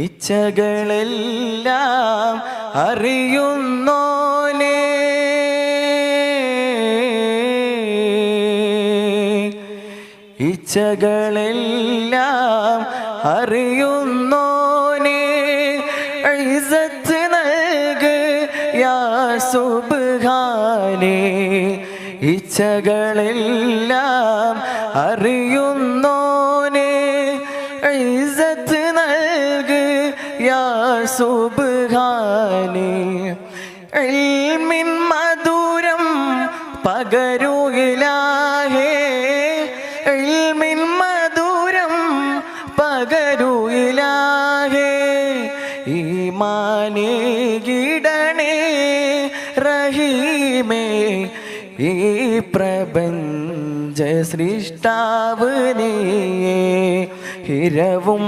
ഇച്ഛകളെല്ലാം അറിയുന്നോനേ, ഇച്ഛകളെല്ലാം അറിയുന്നോനേ, ഇസ്സത്ത് നൽക് യാ സുബ്ഹാനേ. ഇച്ഛകളെല്ലാം അറിയുന്നോനേ, ഇസ്സത്ത് നൽക് യാ സുബ്ഹാനേ. ഇൽമിൻ മധുരം പകരൂ ഇലാഹേ, ഇൽമിൻ മധുരം പകരൂ ഇലാഹേ. ഈമാനേ ഗിടണേ റഹീമേ, ഈ പ്രപഞ്ച സൃഷ്ടാവ് നീയേ. ഇരവും